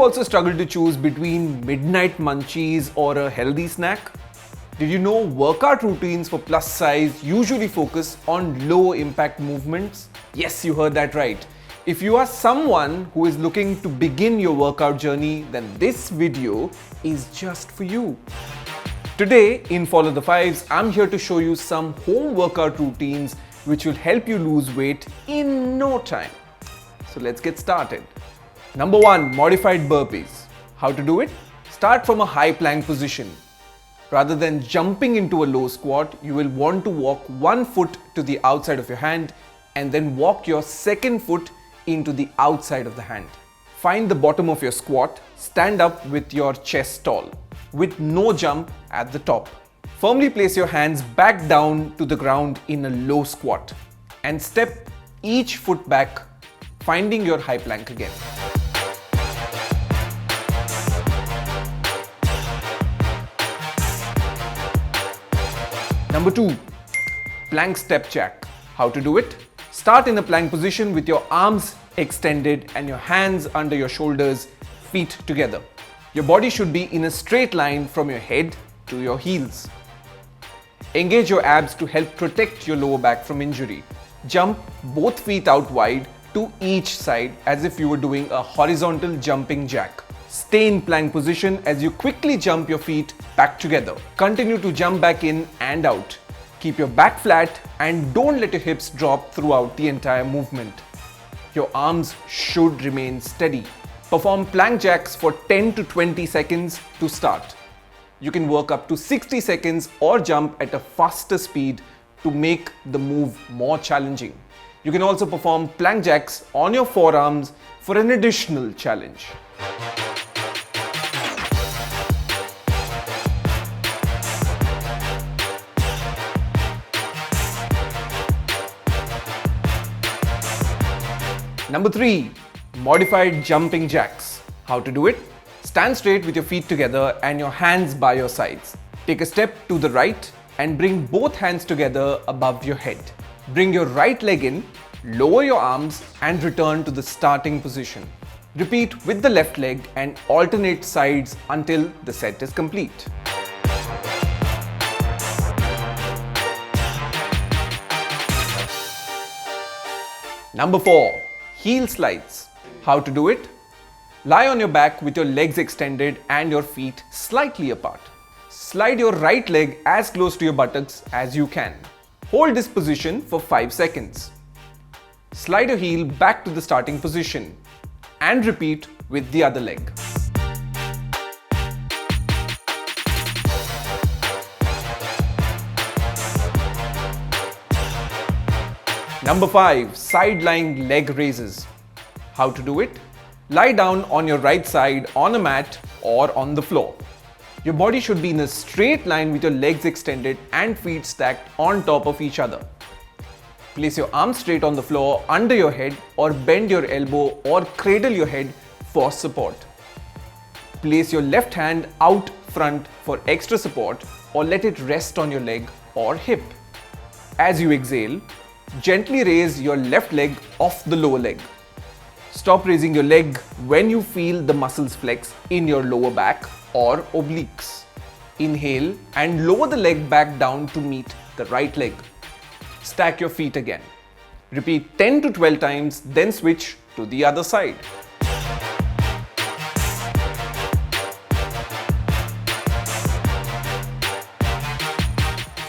also struggle to choose between midnight munchies or a healthy snack? Did you know workout routines for plus size usually focus on low impact movements? Yes, you heard that right. If you are someone who is looking to begin your workout journey, then this video is just for you. Today in Follow the Fives, I'm here to show you some home workout routines which will help you lose weight in no time. So let's get started. Number 1, modified burpees. How to do it? Start from a high plank position. Rather than jumping into a low squat, you will want to walk one foot to the outside of your hand and then walk your second foot into the outside of the hand. Find the bottom of your squat, stand up with your chest tall, with no jump at the top. Firmly place your hands back down to the ground in a low squat and step each foot back, finding your high plank again. Number 2, plank step jack. How to do it? Start in a plank position with your arms extended and your hands under your shoulders, feet together. Your body should be in a straight line from your head to your heels. Engage your abs to help protect your lower back from injury. Jump both feet out wide to each side as if you were doing a horizontal jumping jack. Stay in plank position as you quickly jump your feet back together. Continue to jump back in and out. Keep your back flat and don't let your hips drop throughout the entire movement. Your arms should remain steady. Perform plank jacks for 10 to 20 seconds to start. You can work up to 60 seconds or jump at a faster speed to make the move more challenging. You can also perform plank jacks on your forearms for an additional challenge. Number 3, modified jumping jacks. How to do it? Stand straight with your feet together and your hands by your sides. Take a step to the right and bring both hands together above your head. Bring your right leg in, lower your arms and return to the starting position. Repeat with the left leg and alternate sides until the set is complete. Number 4, heel slides. How to do it? Lie on your back with your legs extended and your feet slightly apart. Slide your right leg as close to your buttocks as you can. Hold this position for 5 seconds. Slide your heel back to the starting position and repeat with the other leg. Number 5, side lying leg raises. How to do it? Lie down on your right side on a mat or on the floor. Your body should be in a straight line with your legs extended and feet stacked on top of each other. Place your arms straight on the floor under your head or bend your elbow or cradle your head for support. Place your left hand out front for extra support or let it rest on your leg or hip. As you exhale, gently raise your left leg off the lower leg. Stop raising your leg when you feel the muscles flex in your lower back or obliques. Inhale and lower the leg back down to meet the right leg. Stack your feet again. Repeat 10 to 12 times, then switch to the other side.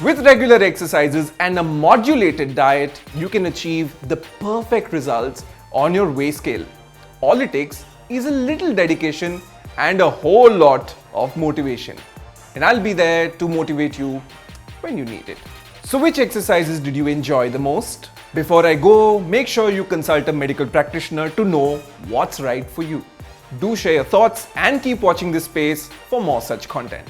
With regular exercises and a modulated diet, you can achieve the perfect results on your weight scale. All it takes is a little dedication and a whole lot of motivation. And I'll be there to motivate you when you need it. So which exercises did you enjoy the most? Before I go, make sure you consult a medical practitioner to know what's right for you. Do share your thoughts and keep watching this space for more such content.